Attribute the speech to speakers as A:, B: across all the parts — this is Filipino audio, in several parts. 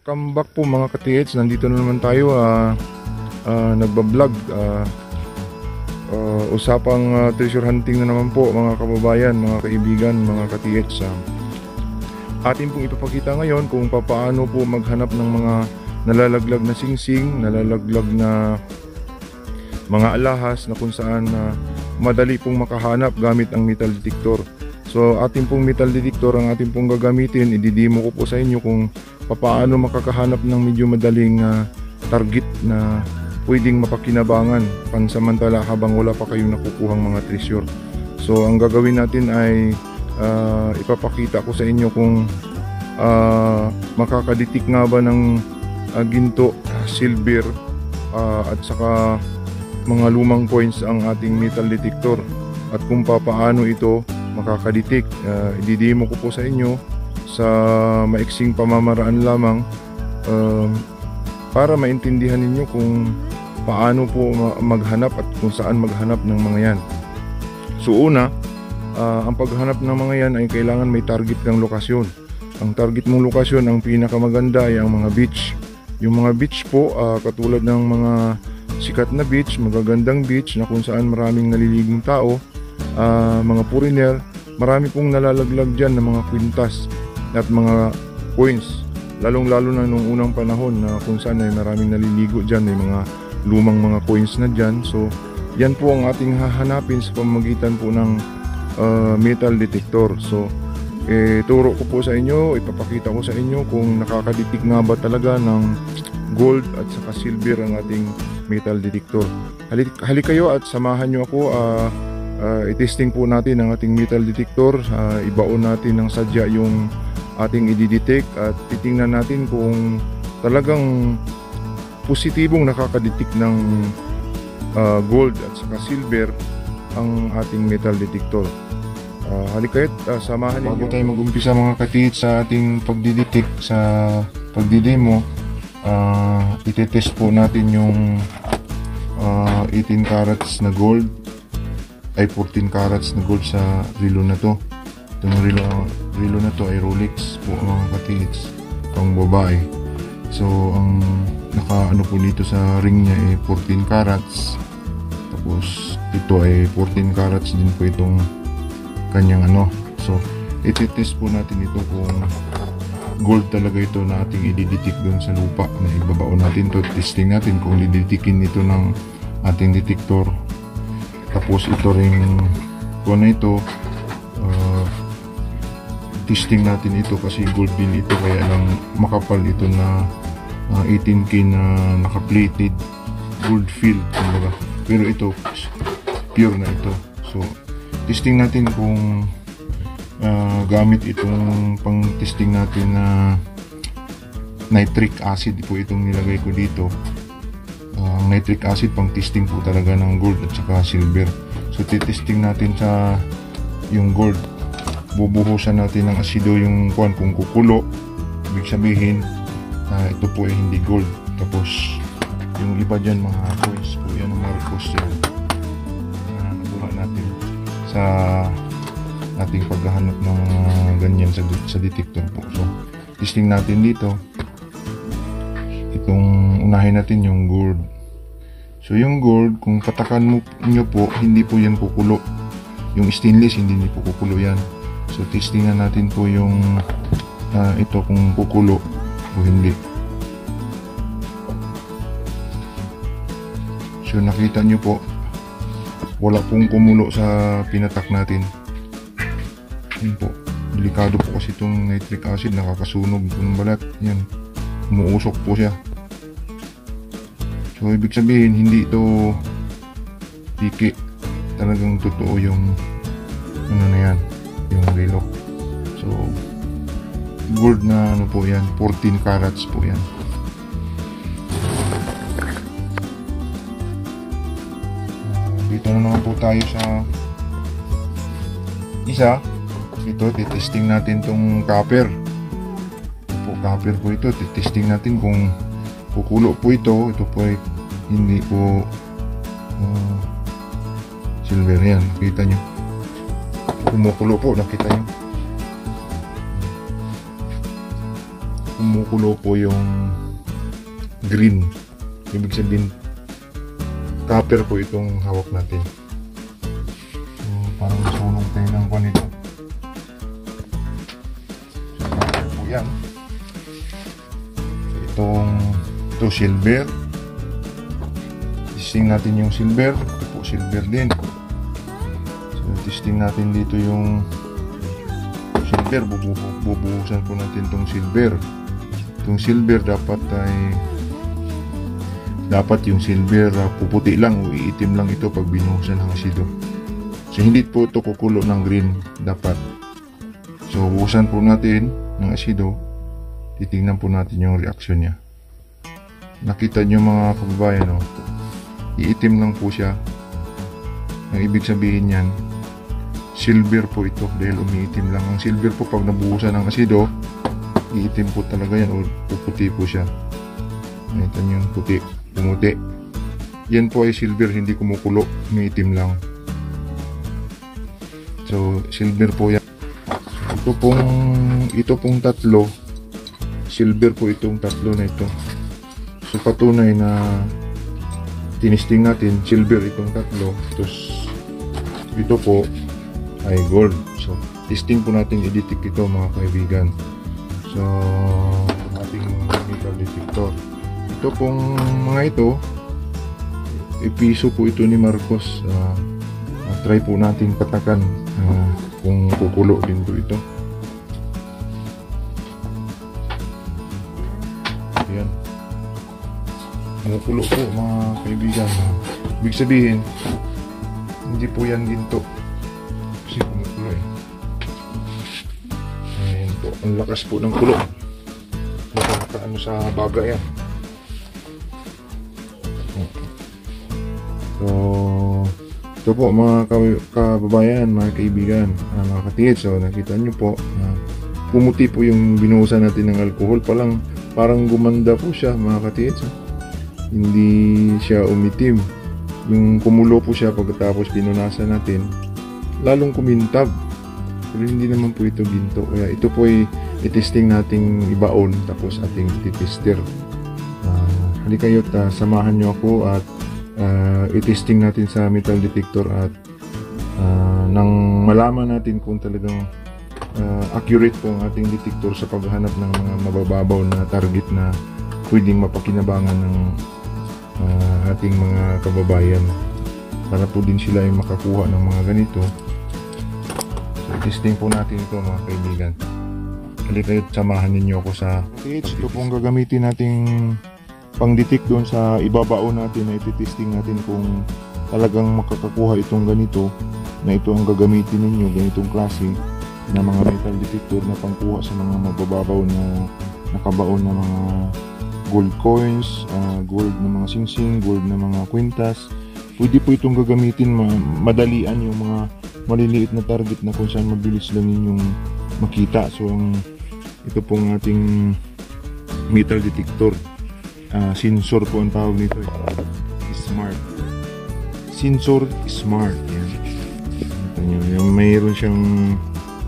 A: Welcome back po mga ka-TH. Nandito na naman tayo nagbablog. Usapang treasure hunting na naman po mga kababayan, mga kaibigan, mga ka-TH. Atin pong ipapakita ngayon kung paano po maghanap ng mga nalalaglag na singsing, nalalaglag na mga alahas na kung saan madali pong makahanap gamit ang metal detector. So atin pong metal detector ang atin pong gagamitin. Ididemo ko po sa inyo kung paano makakahanap ng medyo madaling target na pwedeng mapakinabangan pansamantala habang wala pa kayong nakukuhang mga treasure. So ang gagawin natin ay ipapakita ko sa inyo kung makakaditik nga ba ng ginto, silver at saka mga lumang coins ang ating metal detector, at kung paano ito makakaditik. Ididemo ko po sa inyo sa maiksing pamamaraan lamang para maintindihan ninyo kung paano po maghanap at kung saan maghanap ng mga yan. So una, ang paghanap ng mga yan ay kailangan may target kang lokasyon. Ang target mong lokasyon, ang pinakamaganda ay ang mga beach. Yung mga beach po, katulad ng mga sikat na beach, magagandang beach na kung saan maraming naliligong tao, mga foreigner, marami pong nalalaglag dyan ng mga kwintas at mga coins, lalong-lalo na nung unang panahon na kung saan ay maraming naliligo dyan, may mga lumang mga coins na dyan. So yan po ang ating hahanapin sa pamamagitan po ng metal detector. So turo ko po sa inyo, ipapakita ko sa inyo kung nakakaditik nga ba talaga ng gold at saka silver ang ating metal detector. Halik kayo at samahan nyo ako. I-testing po natin ang ating metal detector. Ibaon natin ng sadya yung ating i-detect at titingnan natin kung talagang positibong nakakadetect ng gold at saka silver ang ating metal detector. Halik kayo at samahan ninyo. Bago tayo mag-umpisa mga ka-TH sa ating pagdidetect sa pagdidemo, itetest po natin yung 18 carats na gold ay 14 carats na gold sa relo na to. Itong relo na to ay Rolex po mga ka-TH, pang babae. So ang naka po dito sa ring niya ay 14 carats, tapos ito ay 14 carats din po itong kanyang So ititest po natin ito kung gold talaga ito na ating i-detect doon sa lupa na ibabaon natin to. Testing natin kung didetikin ito ng ating detector. Tapos ito ring kung na ito, testing natin ito kasi gold din ito, kaya lang makapal ito na 18K na naka-plated gold field kumbaga. Pero ito pure na ito. So testing natin kung gamit itong pang testing natin na nitric acid po itong nilagay ko dito. Nitric acid pang testing po talaga ng gold at saka silver. So titesting natin sa yung gold, bubuhusan natin ng asido yung kung kukulo, ibig sabihin ito po ay hindi gold. Tapos yung iba dyan mga coins po yan, mga Marcos yan, nakuha natin sa ating paghahanap ng ganyan sa detector po. So testing natin dito. Itong unahin natin yung gold. So yung gold, kung patakan nyo po, hindi po yan kukulo. Yung stainless, hindi po kukulo yan. So testing na natin po yung ito kung kukulo o hindi. So nakita nyo po, wala pong kumulo sa pinatak natin. Yan po, delikado po kasi itong nitric acid, nakakasunog ng balat. Yan, umuusok po siya. So ibig sabihin hindi ito piki, talagang totoo yung na yan, yung relo. So gold na po yan, 14 carats po yan. Dito na naman po tayo sa isa. Ito, titesting natin tong copper. Copper po ito, titesting natin kung kukulo po ito. Ito po ay hindi po silver yan. Nakita nyo, kumukulo po, nakita nyo. kumukulo po yung green. Ibig sabihin, copper po itong hawak natin. So, parang nasunog tayo ng kwan ito. So, copper po yan. So, ito silver. Testing natin yung silver. Ito po silver din. So, testing natin dito yung silver. Bubuhusan po natin itong silver. Itong silver dapat yung silver puputi lang o iitim lang ito pag binuhusan ng asido. So hindi po ito kukulo ng green dapat. So buhusan po natin ng asido, titingnan po natin yung reaksyon niya. Nakita nyo mga kababayan, iitim lang po siya. Ang ibig sabihin yan, silver po ito dahil umiitim lang. Ang silver po pag nabuhusan ng asido, iitim po talaga yan o puputi po siya. Nakita nyo yung puti, pumuti. Yan po ay silver, hindi kumukulo, umiitim lang. So silver po yan. Ito pong tatlo, silver po itong tatlo na ito. So patunay na tinisting natin, silver itong tatlo. Tapos ito po ay gold. So testing po natin i-detect ito mga kaibigan. So ating metal detector. Ito pong mga ito, ipiso po ito ni Marcos. Try po natin patakan kung kukulo din po ito. Ayan. Kumukulo po mga kaibigan. Ibig sabihin, hindi po yan ginto. Kasi kumukulo eh. Ayan po. Ang lakas po ng kulo. Nakakaano sa baga yan. So, ito po mga kababayan, mga kaibigan, mga katingid. So, nakita nyo po, pumuti po yung binuhusan natin ng alcohol. Parang gumanda po siya mga katingid. So, hindi siya umitim. Yung kumulo po siya pagkatapos pinunasan natin, lalong kumintab. Pero hindi naman po ito ginto. Kaya ito po ay itesting nating ibaon tapos ating titester. Halika kayo, samahan nyo ako at itesting natin sa metal detector at nang malaman natin kung talagang accurate po ang ating detector sa paghahanap ng mga mabababaw na target na pwedeng mapakinabangan ng ating mga kababayan para po din sila ay makakuha ng mga ganito. So testing po natin ito mga kaibigan. Halika kayo, samahan ninyo ako sa ito pong gagamitin nating pang-detect doon sa ibabaon natin na iti-testing natin kung talagang makakakuha itong ganito na ito ang gagamitin ninyo, ganitong klase na mga metal detector na pangkuha sa mga mabababaw na nakabaon na mga gold coins, gold na mga singsing, gold na mga kwintas. Pwede po itong gagamitin, madalian yung mga maliliit na target na kung saan mabilis lang ninyong makita. So ito pong ating metal detector. Sensor po ang tawag nito, smart sensor, smart yan. Mayroon siyang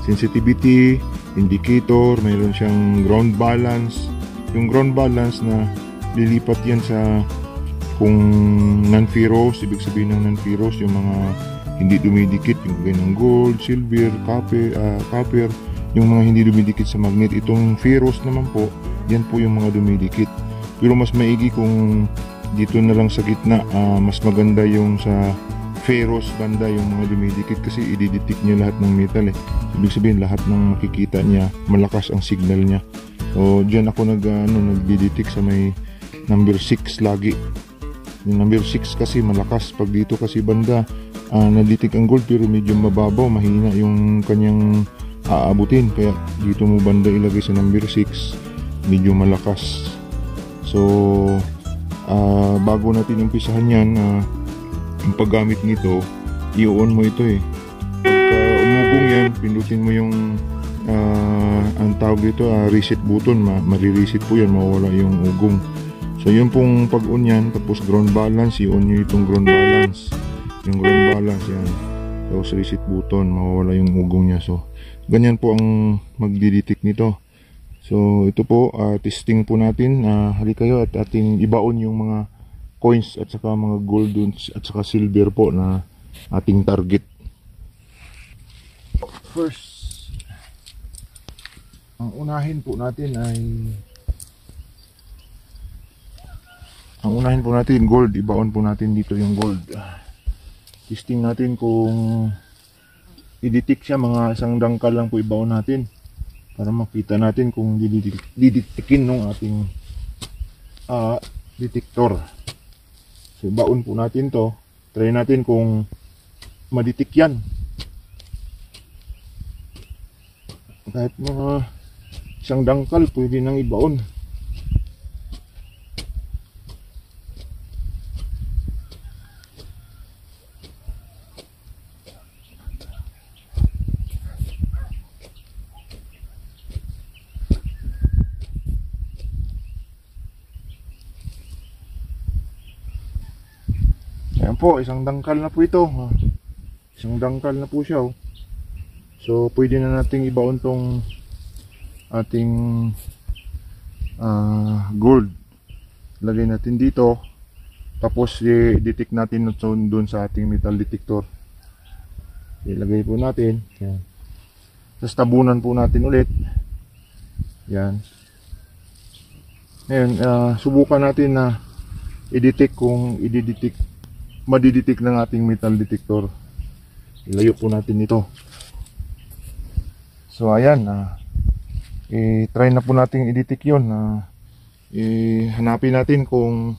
A: sensitivity indicator, mayroon siyang ground balance. Yung ground balance na lilipat yan sa kung non-ferrous, ibig sabihin ng non-ferrous yung mga hindi dumidikit, yung ganyan gold, silver, copper, yung mga hindi dumidikit sa magnet. Itong ferrous naman po, yan po yung mga dumidikit. Pero mas maigi kung dito na lang sa gitna, mas maganda yung sa ferrous banda yung mga dumidikit kasi i-detect niya lahat ng metal eh. Ibig sabihin lahat ng makikita niya, malakas ang signal niya. So diyan ako nagdi-detect sa may number 6 lagi. Yung number 6 kasi malakas. Pag dito kasi banda, na-detect ang gold pero medyo mababaw, mahina yung kanyang aabutin. Kaya dito mo banda ilagay sa number 6, medyo malakas. So bago natin umpisahan yan, ang paggamit nito, i-on mo ito eh. Pagka umugong yan, pindutin mo yung ang tawag dito, reset button, marireset po yan, mawawala yung ugong. So yun pong pag-on yan, tapos ground balance, i-on nyo itong ground balance. Yung ground balance yan, tapos reset button, mawawala yung ugong nya. So ganyan po ang magdidetect nito. So ito po, testing po natin. Halika kayo at ating ibaon yung mga coins at saka mga gold at saka silver po na ating target. First, ang unahin po natin gold. Ibaon po natin dito yung gold. Testing natin kung i-detect siya, mga isang dangkal lang po ibaon natin para makita natin kung didetikin ng ating detector. So ibaon po natin to, try natin kung maditik yan. Kahit mga isang dangkal pwede nang ibaon. Ayan po, isang dangkal na po ito. Isang dangkal na po siya. So, pwede na nating ibaon tong ating gold. Lagay natin dito. Tapos, i-detect natin doon sa ating metal detector. Ilagay po natin. Yan. Tapos, tabunan po natin ulit. Yan. Ngayon, subukan natin na i-detect kung madidetect ng ating metal detector. Ilayo po natin ito. So ayan, try na po natin i-detect yun. Hanapin natin kung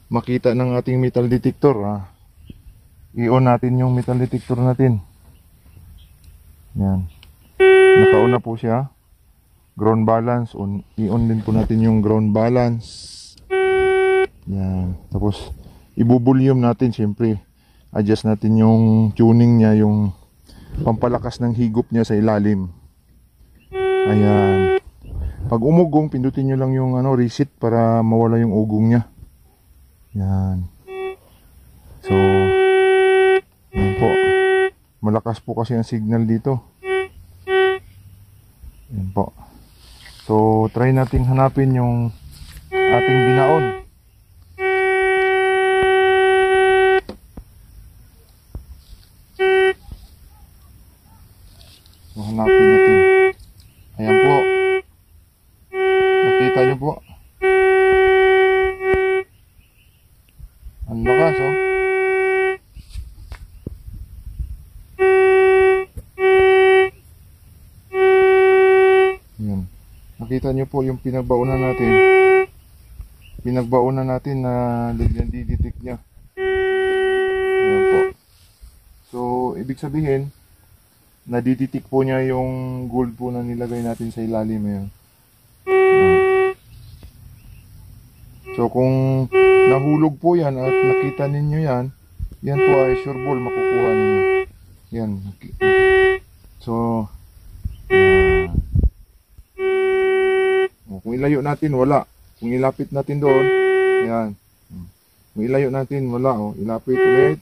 A: makita ng ating metal detector. I-on natin yung metal detector natin. Yan. Naka-on na po siya. Ground balance. I-on din po natin yung ground balance. Yan. Tapos i-volume natin, siyempre adjust natin yung tuning niya, yung pampalakas ng higop niya sa ilalim. Ayan. Pag umugong, pindutin nyo lang yung reset para mawala yung ugong niya. Yan. So yan po, malakas po kasi ang signal dito. Yan po. So try natin hanapin yung ating binaon. Hanapin natin. Ayan po. Nakita nyo po. Ang lakas, oh. Ayan. Nakita nyo po yung pinagbaunan natin. Pinagbaunan natin na didetect niya. Ayan po. So, ibig sabihin, nadidetect po niya yung gold po na nilagay natin sa ilalim. Ayan. So kung nahulog po yan at nakita ninyo yan, yan po ay sure ball makukuha ninyo. Yan. So kung ilayo natin, wala. Kung ilapit natin doon, yan. Kung ilayo natin, wala. Ilapit ulit.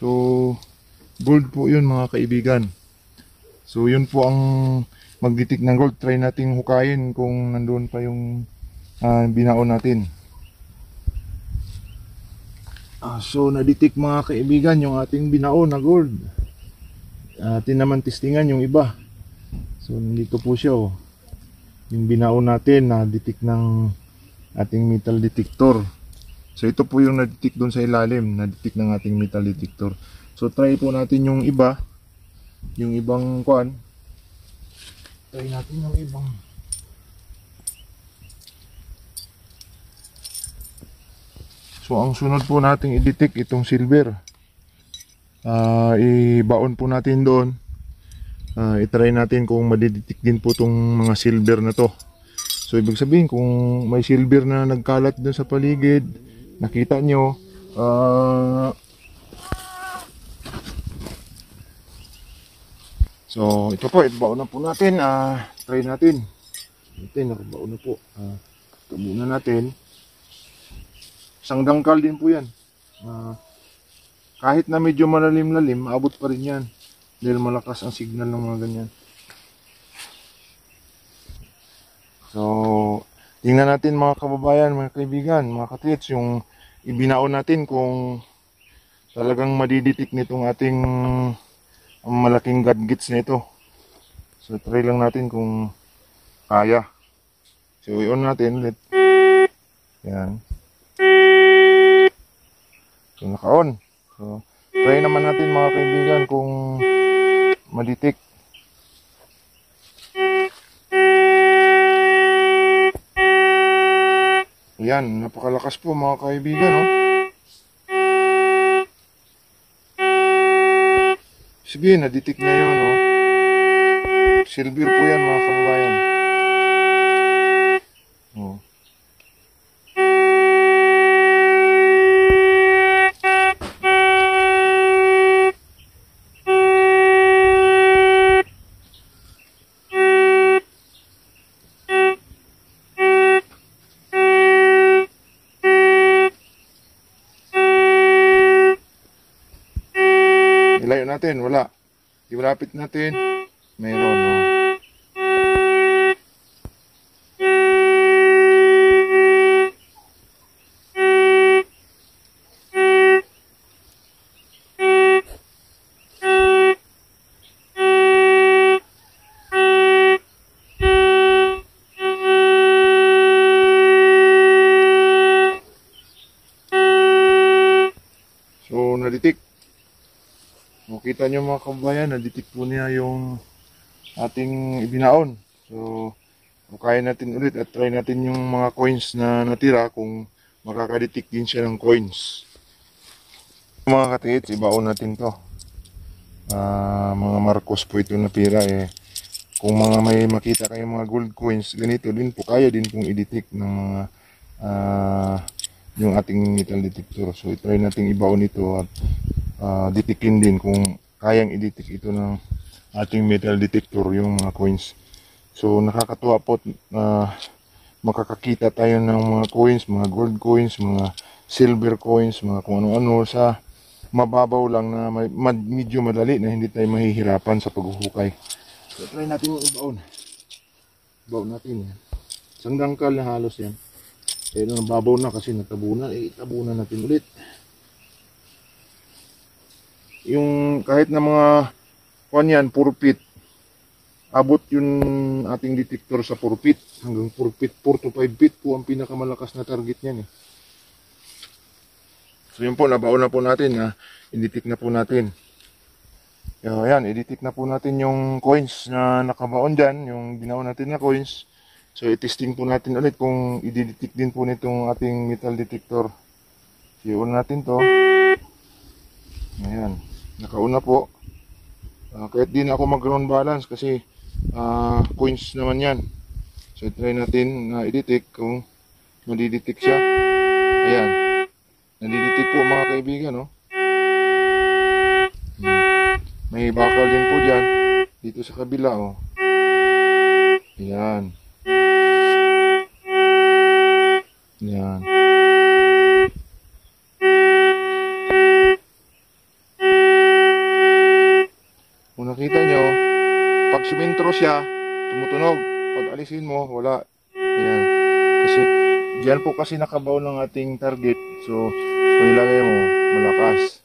A: So gold po yun, mga kaibigan. So yun po ang magditik ng gold. Try nating hukayin kung nandoon pa yung binaon natin. So naditik, mga kaibigan, yung ating binaon na gold. Atin naman testingan yung iba. So nandito po siya, yung binaon natin na detect ng ating metal detector. So ito po yung na-detect doon sa ilalim, na-detect ng ating metal detector. So try po natin yung iba, yung ibang kuan. Try natin yung ibang. So ang sunod po nating i-detect itong silver. Ibaon po natin doon. I-try natin kung madidetect din po itong mga silver na to. So ibig sabihin, kung may silver na nagkalat doon sa paligid, nakita nyo, so ito po, ibaon na po natin. Try natin. Ito, nakabaon na po. Tabunan natin. Isang dangkal din po yan. Kahit na medyo malalim-lalim, maabot pa rin yan. Dahil malakas ang signal ng mga ganyan. So, tingnan natin mga kababayan, mga kaibigan, mga katrits, yung ibinaon natin kung talagang madiditik nitong ating malaking gadgets nito. So, try lang natin kung kaya. So, i-on natin ulit. Yan. So, naka-on. So, try naman natin mga kaibigan kung maditik. Yan, napakalakas po mga kaibigan, no? Sige, naditik na yun, no? Silver po yan mga kababayan. Oh. Ilayo natin, wala. Iwalapit natin, mayroon, no? So, naditik. Makita nyo mga kabayan, naditik po niya yung ating ibinaon. So, kaya natin ulit at try natin yung mga coins na natira kung makakaditik din siya ng coins. Mga katits, ibaon natin to. Mga Marcos po ito natira eh. Kung mga may makita kayong mga gold coins, ganito din po, kaya din pong i-detect ng mga yung ating metal detector. So, try natin ibaon ito at ditikin din kung kayang i-detect ito ng ating metal detector yung mga coins. So nakakatuwa po makakakita tayo ng mga coins, mga gold coins, mga silver coins, mga kung ano-ano sa mababaw lang na medyo madali na hindi tayo mahihirapan sa paghuhukay. So try natin yung ibaon. Ibaon natin yan. Isang dangkal na halos yan. Kaya nababaw na kasi natabunan, itabunan natin ulit. Yung kahit na mga kanyan, 4 feet, abot yung ating detector sa 4 feet. Hanggang 4 feet, 4 to 5 feet po ang pinakamalakas na target niyan eh. So yun po, nabaon na po natin na i-detect na po natin. Ayan, i-detect na po natin yung coins na nakabaon dyan, yung binaon natin na coins. So i-testing po natin ulit kung i-detect din po nitong ating metal detector. So i-on natin to. Ayan, nakauna po. Kahit din ako mag-ground balance kasi coins naman yan. So try natin na i-detect kung madidetect siya. Ayan, nadidetect po mga kaibigan, no? May bakal din po dyan dito sa kabila, oh. Ayan. Ayan. Kung nakita nyo, pag sumintro siya, tumutunog. Pag alisin mo, wala. Ayan. Kasi, diyan po kasi nakabaw ng ating target. So, kung ilagay mo, malakas.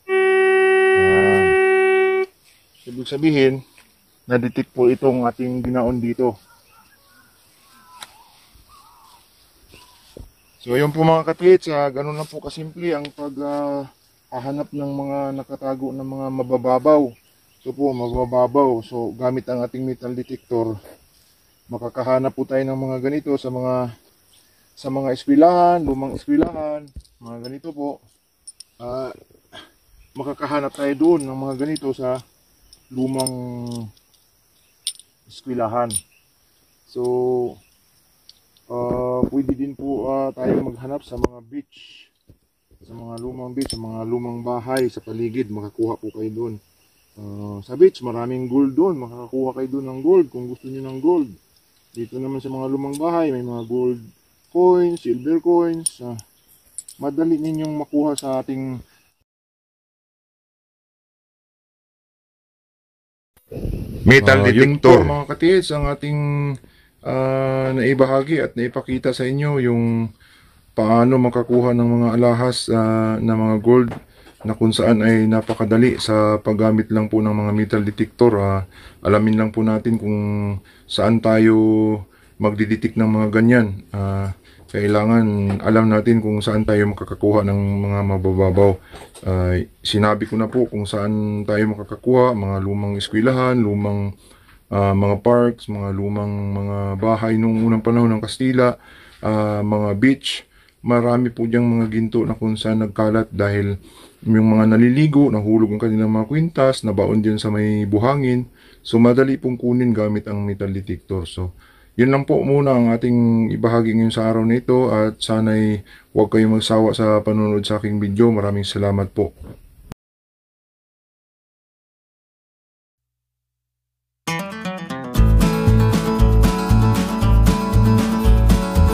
A: Ayan. Ibig sabihin, na-detect po itong ating binaon dito. So, yun po mga katwits, ganun lang po kasimple ang paghahanap ng mga nakatago ng mga mabababaw. Ito po, mabababaw. So, gamit ang ating metal detector, makakahanap po tayo ng mga ganito sa mga eskwelahan, lumang eskwelahan, mga ganito po. Makakahanap tayo doon ng mga ganito sa lumang eskwelahan. So, pwede din po tayo maghanap sa mga beach, sa mga lumang beach, sa mga lumang bahay sa paligid, makakuha po kayo doon. Sa beach, maraming gold doon, makakakuha kayo doon ng gold kung gusto niyo ng gold. Dito naman sa mga lumang bahay, may mga gold coins, silver coins. madali ninyong makuha sa ating
B: Metal
A: yun po
B: detector.
A: mga katiits ang ating naibahagi at naipakita sa inyo yung paano makakuha ng mga alahas na mga gold na kung saan ay napakadali sa paggamit lang po ng mga metal detector. Alamin lang po natin kung saan tayo magdidetect ng mga ganyan. Kailangan alam natin kung saan tayo makakakuha ng mga mabababaw. Sinabi ko na po kung saan tayo makakakuha, mga lumang eskwelahan, lumang mga parks, mga lumang mga bahay noong unang panahon ng Kastila, mga beach. Marami po diyang mga ginto na kung saan nagkalat dahil yung mga naliligo, nahulog ang kanilang mga kwintas, nabaon din sa may buhangin. So madali pong kunin gamit ang metal detector. So yun lang po muna ang ating ibahagi ngayon sa araw na ito at sana'y huwag kayong magsawa sa panonood sa aking video. Maraming salamat po.